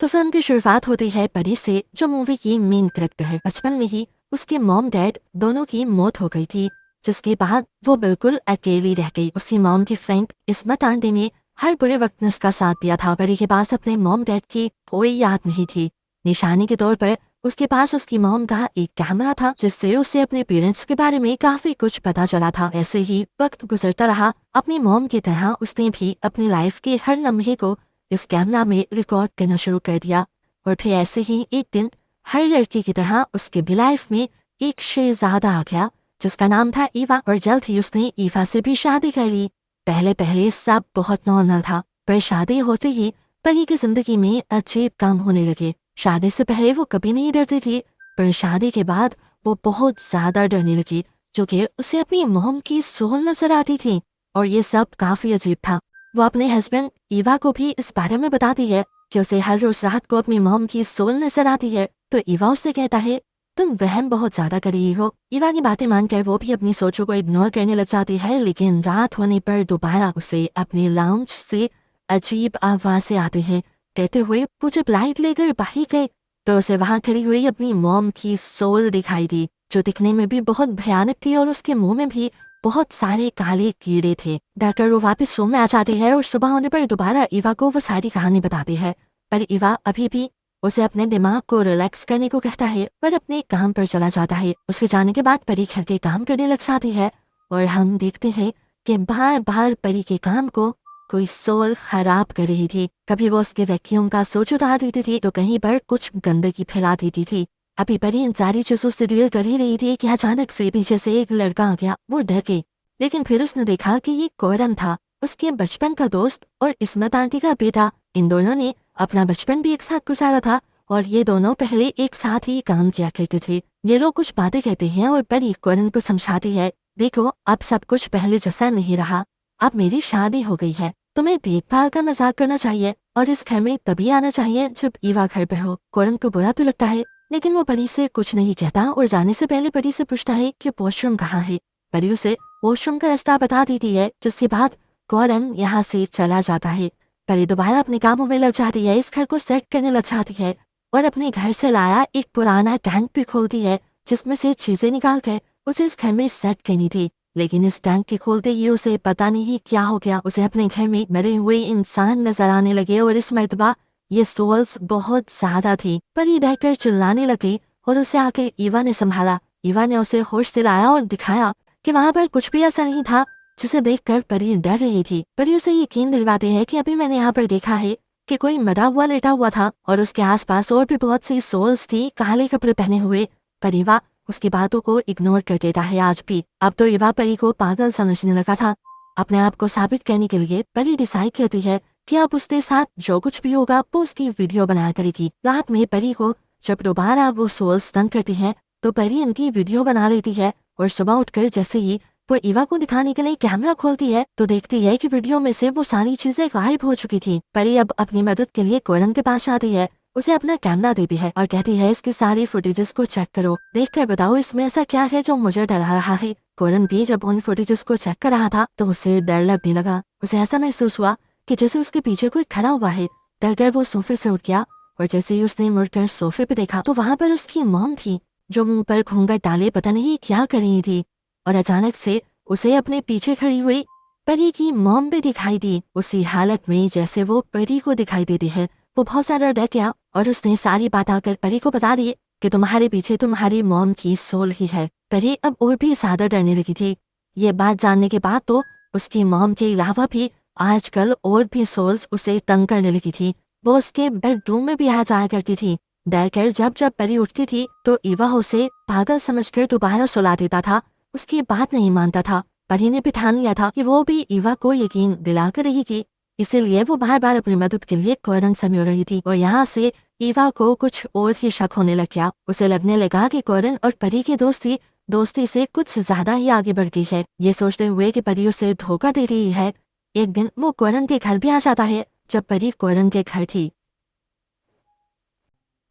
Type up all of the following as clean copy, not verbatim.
तो फिल्म की शुरुआत होती है परी से, जो मूवी की मेन कैरेक्टर है। बचपन में ही उसके मॉम डैड दोनों की मौत हो गई थी, जिसके बाद वो बिल्कुल अकेली रह गई। उसकी मॉम की फ्रेंड इस्मत आंटी ने हर बुरे वक्त में उसका साथ दिया था। परी के पास अपने मॉम डैड की कोई याद नहीं थी। निशानी के तौर पर उसके पास उसकी मॉम का एक कैमरा था, जिससे उसे अपने पेरेंट्स के बारे में काफी कुछ पता चला था। ऐसे ही वक्त गुजरता रहा। अपनी मॉम की तरह उसने भी अपनी लाइफ के हर लम्हे को इस कैमरा में रिकॉर्ड करना शुरू कर दिया। और फिर ऐसे ही एक दिन हर लड़की की तरह उसके भी लाइफ में एक शहजादा आ गया, जिसका नाम था ईवा। और जल्द ही उसने ईवा से भी शादी कर ली। पहले पहले सब बहुत नॉर्मल था, पर शादी होते ही परी की जिंदगी में अजीब काम होने लगे। शादी से पहले वो कभी नहीं डरती थी, पर शादी के बाद वो बहुत ज्यादा डरने लगी, जो कि उसे अपनी मोम की सोल नजर आती थी। और ये सब काफी अजीब था। वो अपने हस्बैंड ईवा को भी इस बारे में बताती है कि उसे हर रोज रात को अपनी मोम की सोल नजर आती है। तो ईवा उससे कहता है, तुम वहम बहुत ज्यादा कर रही हो। ईवा की बातें मानकर वो भी अपनी सोचों को इग्नोर करने लग जाती है, लेकिन रात होने पर दोबारा उसे अपने लाउंज से अजीब आवाजें आती हैं। कहते हुए वो जब लाइट लेकर बाहर गए तो उसे वहां खड़ी हुई अपनी मॉम की सोल दिखाई दी, जो दिखने में भी बहुत भयानक थी और उसके मुंह में भी बहुत सारे काले कीड़े थे। डॉक्टर वो वापस रूम में आ जाती है और सुबह होने पर दोबारा ईवा को वो सारी कहानी बताती है, पर ईवा अभी भी उसे अपने दिमाग को रिलैक्स करने को कहता है, पर अपने काम पर चला जाता है। उसके जाने के बाद परी घर के काम करने लग जाती है और हम देखते हैं कि बार बार परी के काम को कोई सोल खराब कर रही थी। कभी वो उसके वैक्यूम का स्विच उतार देती थी, तो कहीं पर कुछ गंदगी फैला देती थी। अभी परी इन सारी चीजों से डील कर ही रही थी कि अचानक से पीछे से एक लड़का आ गया। वो डर गई, लेकिन फिर उसने देखा कि ये कोरन था, उसके बचपन का दोस्त और इस्मत आंटी का बेटा। इन दोनों ने अपना बचपन भी एक साथ गुजारा था और ये दोनों पहले एक साथ ही काम किया करते थे। ये लोग कुछ बातें कहते हैं और परी कोरन को समझाती है, देखो अब सब कुछ पहले जैसा नहीं रहा, अब मेरी शादी हो गई है, तुम्हें देखभाल का मजाक करना चाहिए और इस घर में तभी आना चाहिए जब ईवा घर पे हो। कोरन को बुरा तो लगता है, लेकिन वो परी से कुछ नहीं कहता और जाने से पहले परी से पूछता है कि वॉशरूम कहाँ है। परी उसे वॉशरूम का रास्ता बता देती है, जिसके बाद कोरन यहाँ से चला जाता है। परी दोबारा अपने कामों में लग जाती है, इस घर को सेट करने लग जाती है और अपने घर से लाया एक पुराना टैंक भी खोलती है, जिसमें से चीजें निकाल कर उसे इस घर में सेट करनी थी। लेकिन इस टैंक के खोलते ही उसे पता नहीं क्या हो गया, उसे अपने घर में मरे हुए इंसान नजर आने लगे और इस मर्तबा ये सोल्स बहुत ज्यादा थी। परी डरकर चिल्लाने लगी और उसे आके ईवा ने संभाला। ईवा ने उसे होश दिलाया और दिखाया कि वहां पर कुछ भी ऐसा नहीं था, जिसे देखकर परी डर रही थी। परी उसे यकीन दिलवाते हैं कि अभी मैंने यहाँ पर देखा है कि कोई मरा हुआ लेटा हुआ था और उसके आसपास और भी बहुत सी सोल्स थी काले कपड़े पहने हुए। पर ईवा उसकी बातों को इग्नोर कर देता है आज भी। अब तो ईवा परी को पागल समझने लगा था। अपने आप को साबित करने के लिए परी डिसाइड करती है कि अब उसके साथ जो कुछ भी होगा वो उसकी वीडियो बनाया करेगी। रात में परी को जब दोबारा वो सोल्स तंग करती है तो परी इनकी वीडियो बना लेती है और सुबह उठकर जैसे ही वो ईवा को दिखाने के लिए कैमरा खोलती है तो देखती है कि वीडियो में से वो सारी चीजें गायब हो चुकी थी। परी अब अपनी मदद के लिए कोरन के पास आती है, उसे अपना कैमरा देती है और कहती है, इसकी सारी फुटेजेस को चेक करो, देखकर बताओ इसमें ऐसा क्या है जो मुझे डरा रहा है। कोरन भी जब उन फुटेजेस को चेक कर रहा था तो उसे डर लगने लगा। उसे ऐसा महसूस हुआ कि जैसे उसके पीछे कोई खड़ा हुआ है। डरकर वो सोफे से उठ गया और जैसे ही उसने मुड़कर सोफे पे देखा तो वहां पर उसकी मॉम थी, जो मुंह पर घूंघट डाले पता नहीं क्या कर रही थी। और अचानक से उसे अपने पीछे खड़ी हुई परी की मॉम भी दिखाई दी, उसी हालत में जैसे वो परी को दिखाई देती है। वो बहुत ज्यादा डर गया और उसने सारी बात आकर परी को बता दी कि तुम्हारे पीछे तुम्हारी मॉम की सोल ही है। परी अब और भी ज्यादा डरने लगी थी। ये बात जानने के बाद तो उसकी मॉम के अलावा भी आजकल और भी सोल्स उसे तंग करने लगी थी। वो उसके बेडरूम में भी आ जाया करती थी। डरकर जब जब परी उठती थी तो ईवा उसे पागल समझकर दोबारा सुला देता था। उसकी बात नहीं मानता था। परी ने भी ठान लिया था कि वो भी ईवा को यकीन दिलाकर रहेगी, इसीलिए वो बार बार अपनी मदद के लिए कोरन से मिल रही थी। और यहाँ से ईवा को कुछ और ही शक होने लग गया। उसे लगने लगा कि कोरन और परी की दोस्ती से कुछ ज्यादा ही आगे बढ़ गई है। ये सोचते हुए कि परी उसे धोखा दे रही है, एक दिन वो कोरन के घर भी आ जाता है, जब परी कोरन के घर थी।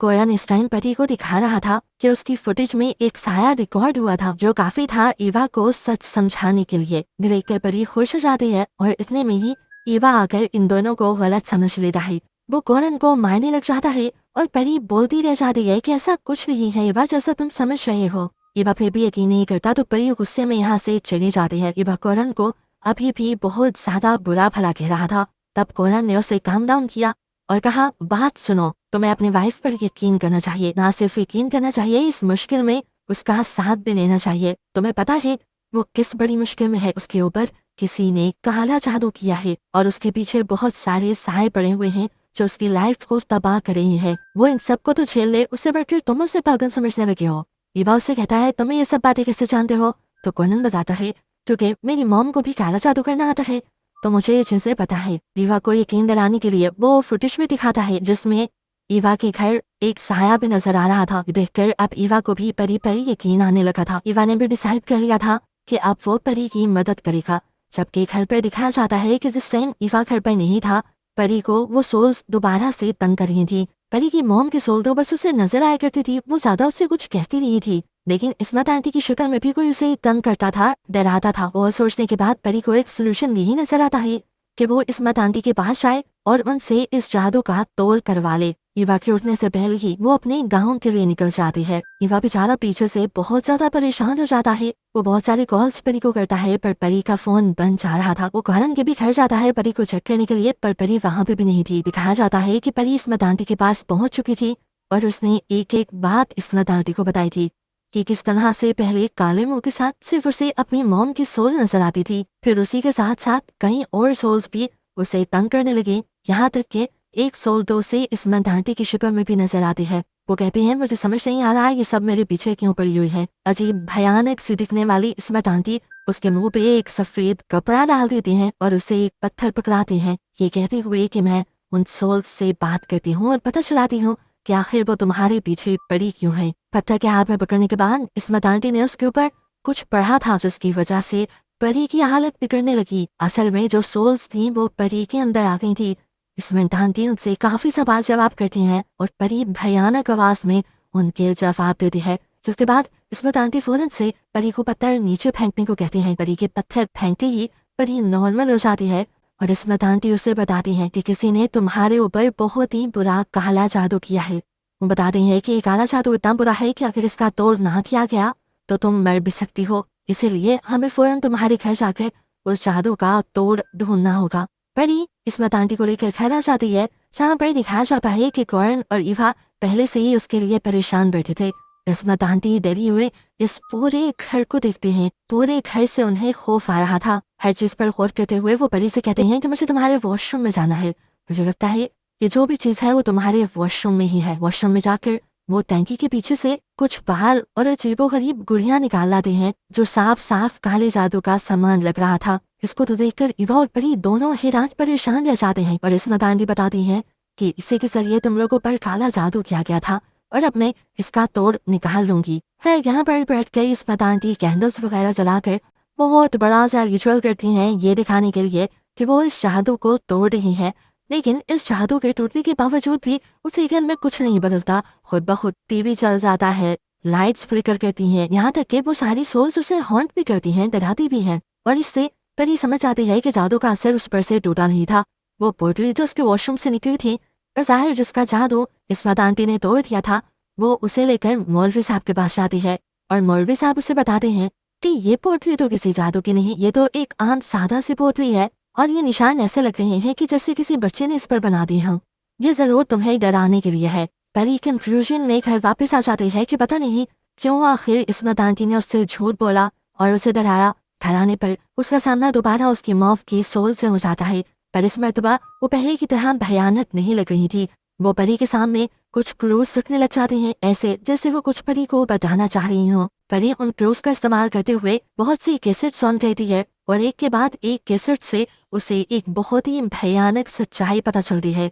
कोरन इस टाइम परी को दिखा रहा था कि उसकी फुटेज में एक साया रिकॉर्ड हुआ था, जो काफी था ईवा को सच समझाने के लिए। देखकर परी खुश हो जाती है और इतने में ही ईवा आकर इन दोनों को गलत समझ लेता है। वो गौरन को मारने लग जाता है और परी बोलती रह जाती है कि ऐसा कुछ नहीं है ईवा जैसा तुम समझ रहे हो। ईवा फिर भी यकीन नहीं करता तो परी गुस्से में यहाँ से चली जाती है। ईवा गौरन को अभी भी बहुत ज्यादा बुरा भला कह रहा था। तब गौरन ने उसे काम डाउन किया और कहा, बात सुनो, तुम्हें अपनी वाइफ पर यकीन करना चाहिए, ना सिर्फ यकीन करना चाहिए, इस मुश्किल में उसका साथ भी लेना चाहिए। तुम्हें पता है वो किस बड़ी मुश्किल में है, उसके ऊपर किसी ने काला जादू किया है और उसके पीछे बहुत सारे साए पड़े हुए हैं जो उसकी लाइफ को तबाह कर रही है। वो इन सबको तो झेल ले, उससे बढ़कर तुम उसे पागल समझने लगे हो। ईवा उससे कहता है, तुम्हें ये सब बातें कैसे जानते हो? तो कोनन बताता है, क्योंकि मेरी मॉम को भी काला जादू करना आता है, तो मुझे ये चीजें पता है। ईवा को यकीन दिलाने के लिए वो फुटेज भी दिखाता है जिसमें ईवा के घर एक साया भी नजर आ रहा था। देखकर अब ईवा को भी परी पर यकीन आने लगा था। ईवा ने भी डिसाइड कर लिया था कि अब वो परी की मदद करेगा। जबकि घर पर दिखाया जाता है कि जिस टाइम ईवा घर पर नहीं था, परी को वो सोल्स दोबारा से तंग कर रही थी। परी की मॉम की सोल तो बस उसे नजर आया करती थी, वो ज्यादा उससे कुछ कहती नहीं थी, लेकिन इस्मत आंटी की शक्ल में भी कोई उसे तंग करता था, डराता था। और सोचने के बाद परी को एक सोल्यूशन यही नजर आता है कि वो इस्मत आंटी के पास आए और उनसे इस जादू का तोड़ करवा ले। ईवा के उठने से पहले ही वो अपने गांव के लिए निकल जाती है। ईवा बेचारा पीछे से बहुत ज्यादा परेशान हो जाता है। वो बहुत सारे कॉल्स परी को करता है पर परी का फोन बंद जा रहा था। वो गौरन के भी घर जाता है परी को चेक करने के लिए, पर परी वहाँ पे भी नहीं थी। दिखाया जाता है कि परी इस्मत आंटी के पास पहुंच चुकी थी और उसने एक एक बात इस्मत आंटी को बताई थी कि किस तरह से पहले काले मुंह के साथ सिर्फ उसे अपनी मॉम की सोल नजर आती थी, फिर उसी के साथ साथ कई और सोल्स भी उसे तंग करने लगे, यहाँ तक कि एक सोल तो उसे इस्मत आंटी की शक्ल में भी नजर आती है। वो कहती हैं, मुझे समझ नहीं आ रहा है ये सब मेरे पीछे क्यों पड़ी हुई है। अजीब भयानक सी दिखने वाली इस्मत आंटी उसके मुंह पे एक सफेद कपड़ा डाल देती हैं और उसे एक पत्थर पकड़ाती हैं, ये कहते हुए कि मैं उन सोल्स से बात करती हूँ और पता चलाती हूँ कि आखिर वो तुम्हारे पीछे पड़ी क्यों है। पत्थर के हाथ में पकड़ने के बाद इस्मत आंटी ने उसके ऊपर कुछ पढ़ा था जिसकी वजह से परी की हालत बिगड़ने लगी। असल में जो सोल्स थी वो परी के अंदर आ गई थी। इस्मत आंटी उनसे काफी सवाल जवाब करती हैं और परी भयानक आवाज में उनके जवाब देती है, जिसके बाद इस्मत आंटी फौरन से परी को पत्थर नीचे फेंकने को कहती हैं। परी के पत्थर फेंकते ही परी नॉर्मल हो जाती है और इस्मत आंटी उसे बताती हैं कि किसी ने तुम्हारे ऊपर बहुत ही बुरा काला जादू किया है। वो बताते हैं कि काला जादू इतना बुरा है कि अगर इसका तोड़ ना किया गया तो तुम मर भी सकती हो, इसीलिए हमें फौरन तुम्हारे घर जाकर उस जादू का तोड़ ढूंढना होगा। परी इस्मत आंटी को लेकर घर आ जाती है, जहाँ पर दिखाया जाता है कि गौरन और ईवा पहले से ही उसके लिए परेशान बैठे थे। इस्मत आंटी डरी हुए इस पूरे घर को देखते हैं। पूरे घर से उन्हें खौफ आ रहा था। हर चीज पर गौर करते हुए वो परी से कहते हैं कि मुझे तुम्हारे वॉशरूम में जाना है। मुझे लगता है कि जो भी चीज है वो तुम्हारे वॉशरूम में ही है। वॉशरूम में जाकर वो टैंकी के पीछे से कुछ बाल और अजीबोगरीब गुड़ियां निकाल लाते हैं जो साफ साफ काले जादू का सामान लग रहा था। इसको तो देखकर ईवा और परी दोनों हैरान परेशान रह जाते हैं और इस्मत आंटी बताती हैं कि इसी के जरिए तुम लोगों पर काला जादू किया गया था और अब मैं इसका तोड़ निकाल लूंगी। है यहाँ पर बैठ कर इस्मत आंटी कैंडल्स वगैरह जलाकर बहुत बड़ा सा रिचुअल करती हैं, ये दिखाने के लिए कि वो इस जादू को तोड़ रही है। लेकिन इस जादू के टूटने के बावजूद भी उस घर में कुछ नहीं बदलता। खुद ब खुद टीवी चल जाता है, लाइट्स फ्लिकर करती हैं, यहाँ तक कि वो सारी सोल्स उसे हॉन्ट भी करती हैं, डराती भी हैं। और इससे परी समझ जाती है कि जादू का असर उस पर से टूटा नहीं था। वो पोटली जो उसके वॉशरूम से निकली थी, जाहिर जिसका जादू इस्मत आंटी ने तोड़ दिया था, वो उसे लेकर मौलवी साहब के पास जाती है और मौलवी साहब उसे बताते हैं कि ये पोटली तो किसी जादू की नहीं, ये तो एक आम सादा सी पोटली है और ये निशान ऐसे लग रहे हैं कि जैसे किसी बच्चे ने इस पर बना दिए हों। ये जरूर तुम्हें डराने के लिए है। परी कंफ्यूजन में घर वापस आ जाती है कि पता नहीं क्यों आखिर इस्मत आंटी ने उससे झूठ बोला और उसे डराया। घर आने पर उसका सामना दोबारा उसकी मौत की सोल से हो जाता है, पर इस मरतबा वो पहले की तरह भयानक नहीं लग रही थी। वो परी के सामने कुछ क्लूज रखने लग जाते हैं, ऐसे जैसे वो कुछ परी को बताना चाह रही हो। परी उन क्लूज का इस्तेमाल करते हुए बहुत सी कैसेट सॉन्ग कहती है और एक के बाद एक कैसेट से उसे एक बहुत ही भयानक सच्चाई पता चलती है।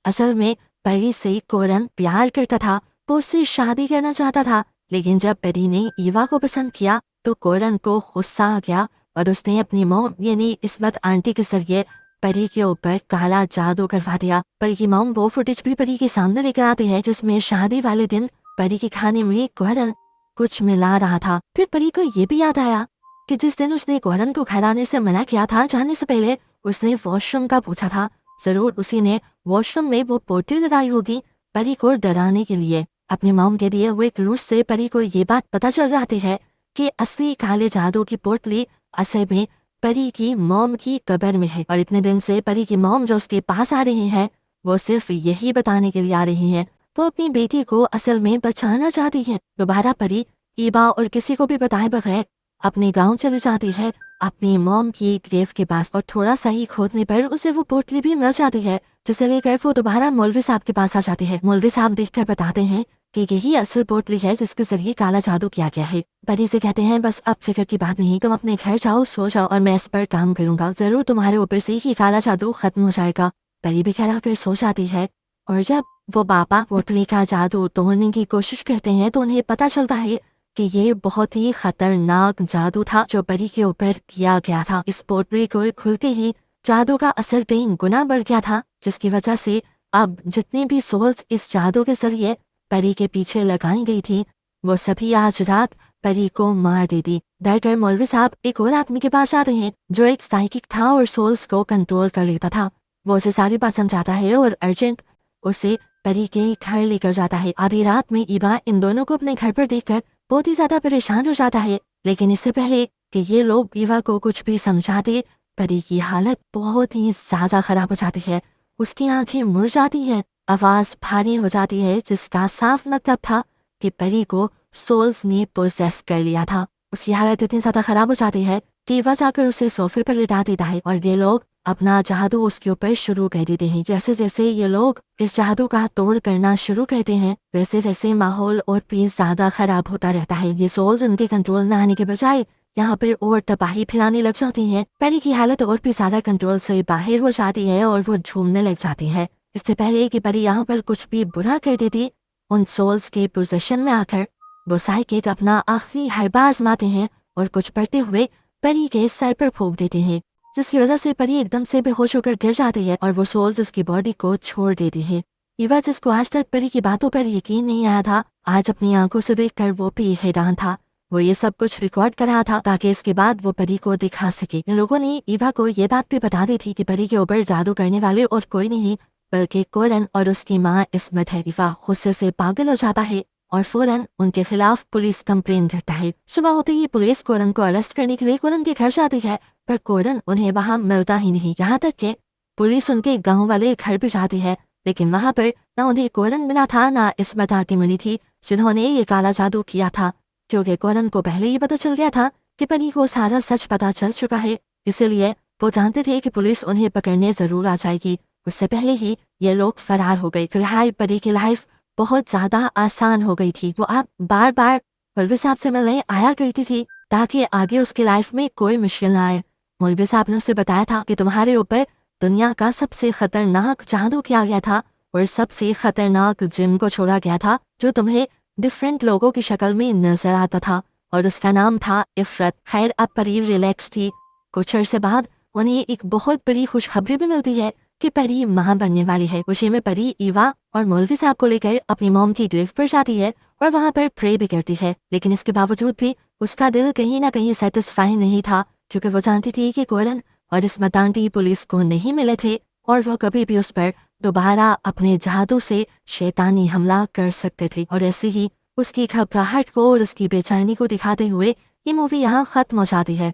असल में परी से कोरन प्यार करता था, वो उससे शादी करना चाहता था, लेकिन जब परी ने ईवा को पसंद किया तो कोरन को गुस्सा आ गया और उसने अपनी मॉम यानी इस्मत आंटी के जरिए परी के ऊपर काला जादू करवा दिया। परी की मॉम वो फुटेज भी परी के सामने लेकर आती है जिसमें शादी वाले दिन परी के खाने में कोरन कुछ मिला रहा था। फिर परी को ये भी याद आया कि जिस दिन उसने कोरन को घर आने से मना किया था, जाने से पहले उसने वॉशरूम का पूछा था, जरूर उसी ने वॉशरूम में वो पोटली लगाई होगी परी को डराने के लिए। अपनी मॉम के दिए हुए क्लूज से परी को ये बात पता चल जाती है कि असली काले जादू की पोटली असल में परी की मॉम की कब्र में है। और इतने दिन से परी की मॉम जो उसके पास आ रही है वो सिर्फ यही बताने के लिए आ रही है वो अपनी बेटी को असल में बचाना चाहती है। दोबारा परी ईबा और किसी को भी बताए बगैर अपने गांव चली जाती है अपनी मॉम की ग्रेव के पास। और थोड़ा सा ही खोदने पर उसे वो पोटली भी मिल जाती है जिसे लेकर वो दोबारा मौलवी साहब के पास आ जाती है। मौलवी साहब देखकर बताते हैं कि यही असल पोटली है जिसके जरिए काला जादू किया गया है। परी से कहते हैं बस अब फिक्र की बात नहीं, तुम अपने घर जाओ, सो जाओ और मैं इस पर काम करूंगा, जरूर तुम्हारे ऊपर से ही काला जादू खत्म हो जाएगा। परी भी खड़ा कर सो जाती है और जब वो पापा पोटली का जादू तोड़ने की कोशिश करते हैं तो उन्हें पता चलता है कि ये बहुत ही खतरनाक जादू था जो परी के ऊपर किया गया था। इस पोटली को खुलते ही जादू का असर 3 गुना बढ़ गया था जिसकी वजह से अब जितनी भी सोल्स इस जादू के जरिए परी के पीछे लगाई गई थी वो सभी आज रात परी को मार देती। डरकर मौलवी साहब एक और आदमी के पास आते हैं जो एक साइकिक था और सोल्स को कंट्रोल कर लेता था। वो उसे सारी बात समझाता है और अर्जेंट उसे परी के घर लेकर जाता है। आधी रात में ईबा इन दोनों को अपने घर पर देखकर बहुत ही ज्यादा परेशान हो जाता है, लेकिन इससे पहले कि ये लोग ईवा को कुछ भी समझाते परी की हालत बहुत ही ज्यादा खराब हो जाती है। उसकी आंखें मुड़ जाती हैं, आवाज भारी हो जाती है जिसका साफ मतलब था कि परी को सोल्स ने पोसेस कर लिया था। उसकी हालत इतनी ज्यादा खराब हो जाती है कि ईवा जाकर उसे सोफे पर लिटा देता है और ये लोग अपना जादू उसके ऊपर शुरू कर देते हैं। जैसे जैसे ये लोग इस जादू का तोड़ करना शुरू करते हैं वैसे वैसे माहौल और भी ज्यादा खराब होता रहता है। ये सोल्स उनके कंट्रोल में आने के बजाय यहाँ पर और तबाही फैलाने लग जाती है। परी की हालत और भी ज्यादा कंट्रोल से बाहर हो जाती है और वो झूमने लग जाती है। इससे पहले कि परी यहाँ पर कुछ भी बुरा कर देती उन सोल्स के पोजीशन में आकर वो साइकिक अपना आखिरी हरबा आजमाते हैं और कुछ पढ़ते हुए परी के सर पर फूंक देते हैं जिसकी वजह से परी एकदम से बेहोश होकर गिर जाती है और वो सोल्स उसकी बॉडी को छोड़ देती है। ईवा जिसको आज तक परी की बातों पर यकीन नहीं आया था आज अपनी आंखों से देखकर वो भी हैरान था। वो ये सब कुछ रिकॉर्ड कर रहा था ताकि इसके बाद वो परी को दिखा सके। इन लोगों ने ईवा को ये बात भी बता दी थी कि परी के ऊपर जादू करने वाले और कोई नहीं बल्कि कोरन और उसकी माँ इस्मत है। ईवा गुस्से से पागल हो जाता है और फौरन उनके खिलाफ पुलिस कंप्लेन करता है। सुबह होते ही पुलिस कोरन को अरेस्ट करने के लिए कोरन के घर जाती है पर कोरन उन्हें वहां मिलता ही नहीं। यहाँ तक कि पुलिस उनके गांव वाले घर भी जाती है लेकिन वहां पर न उन्हें कोरन मिला था न इस्मत आंटी मिली थी जिन्होंने ये काला जादू किया था, क्योंकि कोरन को पहले ही पता चल गया था कि परी को सारा सच पता चल चुका है। इसलिए वो जानते थे कि पुलिस उन्हें पकड़ने जरूर आ जाएगी। उससे पहले ही ये लोग फरार हो गए। फिलहाल परी की लाइफ बहुत ज्यादा आसान हो गई थी। वो अब बार बार मौलवी साहब से मिलने आया करती थी ताकि आगे उसकी लाइफ में कोई मुश्किल ना आए। मौलवी साहब ने उसे बताया था कि तुम्हारे ऊपर दुनिया का सबसे खतरनाक जादू किया गया था और सबसे खतरनाक जिन को छोड़ा गया था जो तुम्हें डिफरेंट लोगों की शक्ल में नजर आता था और उसका नाम था इफरत। खैर अब परी रिलैक्स थी। कुछ अर्से बाद उन्हें एक बहुत बड़ी खुशखबरी भी मिलती है कि परी मां बनने वाली है। उसी में परी ईवा और मौलवी साहब को लेकर अपनी मॉम की ग्रेव पर जाती है और वहां पर प्रे भी करती है, लेकिन इसके बावजूद भी उसका दिल कहीं ना कहीं सेटिस्फाई नहीं था क्योंकि वो जानती थी कि कोरन और इस्मत आंटी पुलिस को नहीं मिले थे और वो कभी भी उस पर दोबारा अपने जादू से शैतानी हमला कर सकते थे। और ऐसे ही उसकी घबराहट को और उसकी बेचैनी को दिखाते हुए ये मूवी यहाँ खत्म हो जाती है।